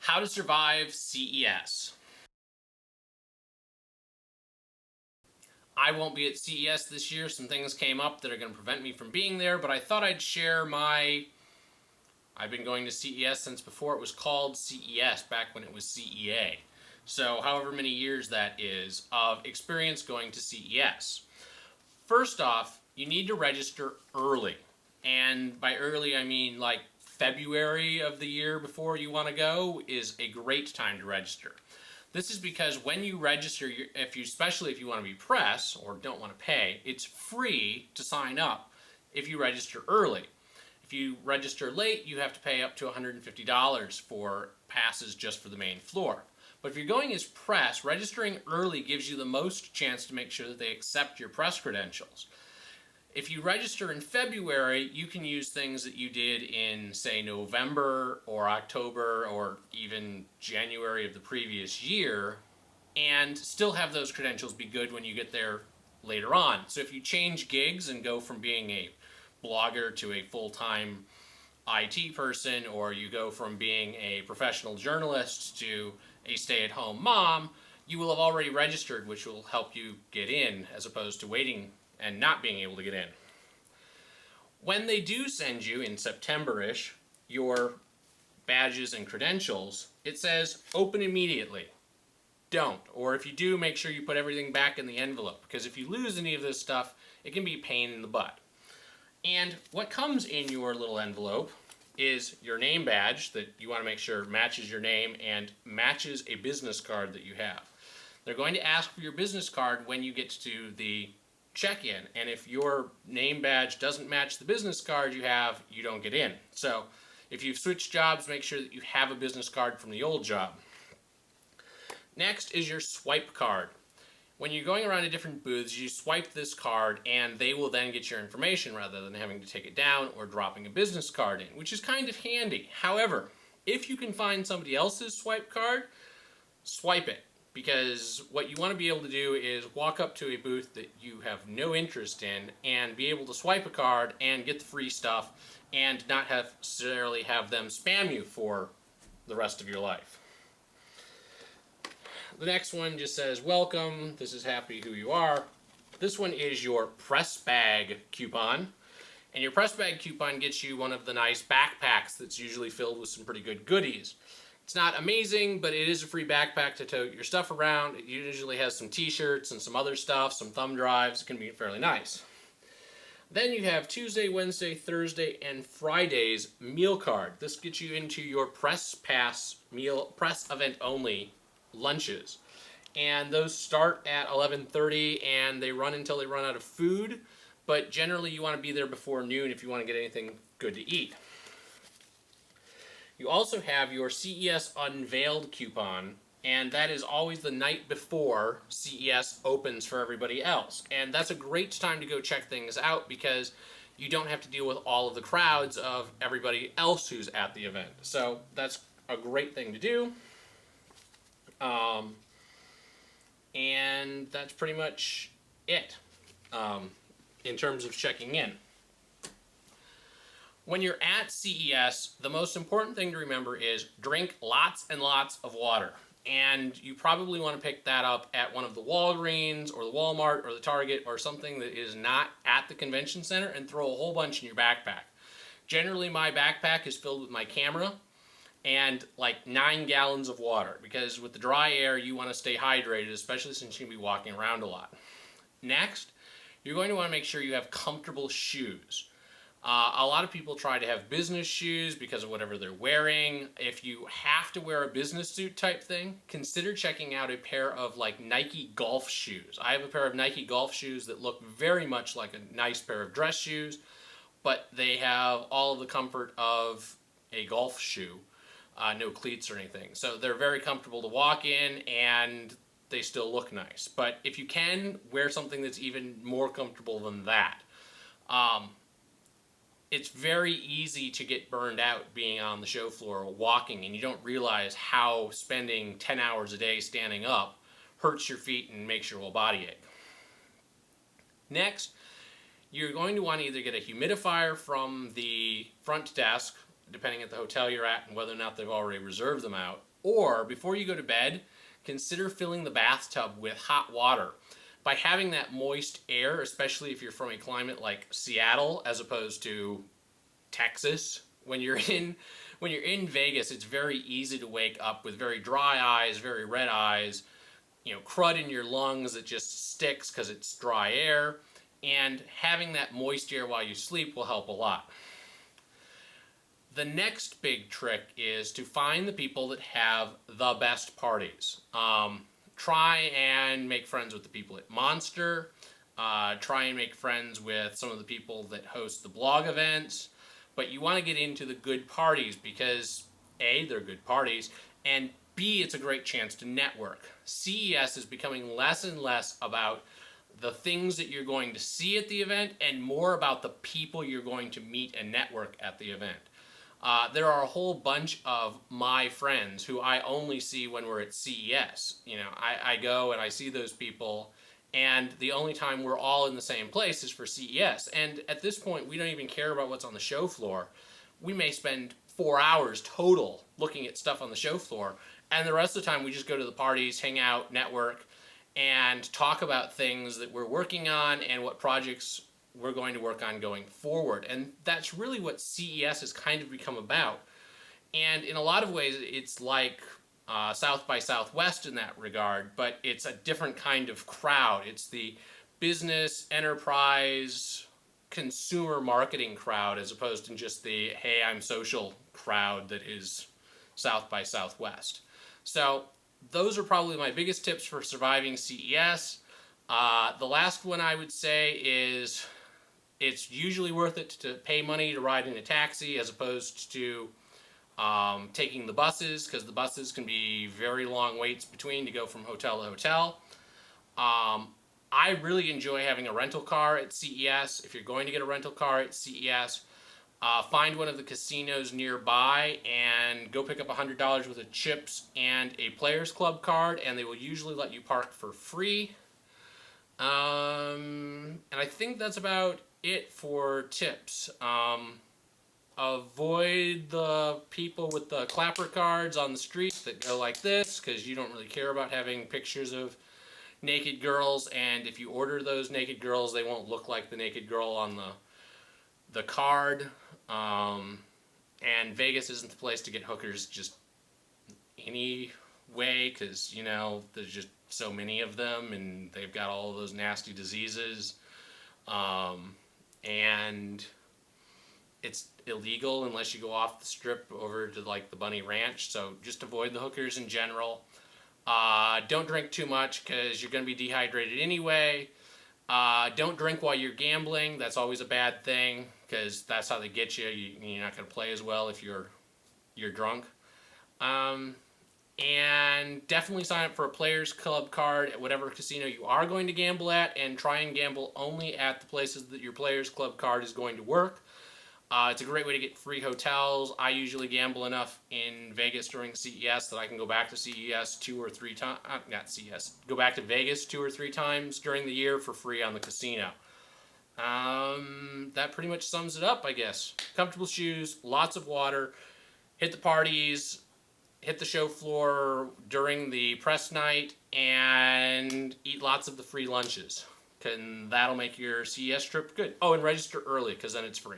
How to survive CES. I won't be at CES this year. Some things came up that are going to prevent me from being there, but I thought I'd share I've been going to CES since before it was called CES, back when it was CEA. So however many years that is of experience going to CES. First off, you need to register early. And by early, I mean like February of the year before you want to go is a great time to register. This is because when you register, especially if you want to be press or don't want to pay, it's free to sign up if you register early. If you register late, you have to pay up to $150 for passes just for the main floor. But if you're going as press, registering early gives you the most chance to make sure that they accept your press credentials. If you register in February, you can use things that you did in, say, November or October or even January of the previous year and still have those credentials be good when you get there later on. So if you change gigs and go from being a blogger to a full-time IT person, or you go from being a professional journalist to a stay-at-home mom, you will have already registered, which will help you get in as opposed to waiting and not being able to get in. When they do send you, in September-ish, your badges and credentials, it says open immediately. Don't. Or if you do, make sure you put everything back in the envelope, because if you lose any of this stuff, it can be a pain in the butt. And what comes in your little envelope is your name badge that you want to make sure matches your name and matches a business card that you have. They're going to ask for your business card when you get to the check-in, and if your name badge doesn't match the business card you have, you don't get in. So if you've switched jobs, make sure that you have a business card from the old job. Next is your swipe card. When you're going around to different booths, you swipe this card and they will then get your information rather than having to take it down or dropping a business card in, which is kind of handy. However, if you can find somebody else's swipe card, swipe it. Because what you want to be able to do is walk up to a booth that you have no interest in and be able to swipe a card and get the free stuff and not necessarily have them spam you for the rest of your life. The next one just says, welcome, this is happy who you are. This one is your press bag coupon. And your press bag coupon gets you one of the nice backpacks that's usually filled with some pretty good goodies. It's not amazing, but it is a free backpack to tote your stuff around. It usually has some t-shirts and some other stuff, some thumb drives. It can be fairly nice. Then you have Tuesday, Wednesday, Thursday, and Friday's meal card. This gets you into your press pass meal, press event only lunches. And those start at 11:30 and they run until they run out of food. But generally you want to be there before noon if you want to get anything good to eat. You also have your CES Unveiled coupon, and that is always the night before CES opens for everybody else. And that's a great time to go check things out because you don't have to deal with all of the crowds of everybody else who's at the event. So that's a great thing to do. And that's pretty much it in terms of checking in. When you're at CES, the most important thing to remember is drink lots and lots of water. And you probably want to pick that up at one of the Walgreens or the Walmart or the Target or something that is not at the convention center and throw a whole bunch in your backpack. Generally, my backpack is filled with my camera and like 9 gallons of water because with the dry air, you want to stay hydrated, especially since you're going to be walking around a lot. Next, you're going to want to make sure you have comfortable shoes. A lot of people try to have business shoes because of whatever they're wearing. If you have to wear a business suit type thing, consider checking out a pair of like Nike golf shoes. I have a pair of Nike golf shoes that look very much like a nice pair of dress shoes, but they have all of the comfort of a golf shoe, no cleats or anything. So they're very comfortable to walk in and they still look nice. But if you can, wear something that's even more comfortable than that. It's very easy to get burned out being on the show floor or walking, and you don't realize how spending 10 hours a day standing up hurts your feet and makes your whole body ache. Next, you're going to want to either get a humidifier from the front desk, depending at the hotel you're at and whether or not they've already reserved them out, Or before you go to bed, consider filling the bathtub with hot water. By having that moist air, especially if you're from a climate like Seattle as opposed to Texas, when you're in Vegas, it's very easy to wake up with very dry eyes, very red eyes, crud in your lungs that just sticks because it's dry air, and having that moist air while you sleep will help a lot. The next big trick is to find the people that have the best parties. Try and make friends with the people at Monster. Try and make friends with some of the people that host the blog events. But you want to get into the good parties because A, they're good parties, and B, it's a great chance to network. CES is becoming less and less about the things that you're going to see at the event and more about the people you're going to meet and network at the event. There are a whole bunch of my friends who I only see when we're at CES. I go and I see those people, and the only time we're all in the same place is for CES. And at this point, we don't even care about what's on the show floor. We may spend 4 hours total looking at stuff on the show floor, and the rest of the time we just go to the parties, hang out, network, and talk about things that we're working on and what projects we're going to work on going forward. And that's really what CES has kind of become about. And in a lot of ways, it's like South by Southwest in that regard, but it's a different kind of crowd. It's the business, enterprise, consumer marketing crowd as opposed to just the, hey, I'm social crowd that is South by Southwest. So those are probably my biggest tips for surviving CES. The last one I would say is it's usually worth it to pay money to ride in a taxi as opposed to taking the buses, because the buses can be very long waits between to go from hotel to hotel. I really enjoy having a rental car at CES. If you're going to get a rental car at CES, find one of the casinos nearby and go pick up $100 worth of chips and a Players Club card, and they will usually let you park for free. And I think that's about it for tips. Avoid the people with the clapper cards on the street that go like this, because you don't really care about having pictures of naked girls, and if you order those naked girls, they won't look like the naked girl on the card. And Vegas isn't the place to get hookers just anyway, because there's just so many of them, and they've got all of those nasty diseases. And it's illegal unless you go off the strip over to like the Bunny Ranch, so just avoid the hookers in general. Don't drink too much because you're going to be dehydrated anyway. Don't drink while you're gambling. That's always a bad thing because that's how they get you. You're not going to play as well if you're drunk. And definitely sign up for a Players Club card at whatever casino you are going to gamble at, and try and gamble only at the places that your Players Club card is going to work. It's a great way to get free hotels. I usually gamble enough in Vegas during CES that I can go back to CES 2 or 3 times. Not CES. Go back to Vegas 2 or 3 times during the year for free on the casino. That pretty much sums it up, I guess. Comfortable shoes, lots of water, hit the parties, hit the show floor during the press night, and eat lots of the free lunches. And that'll make your CES trip good. Oh, and register early because then it's free.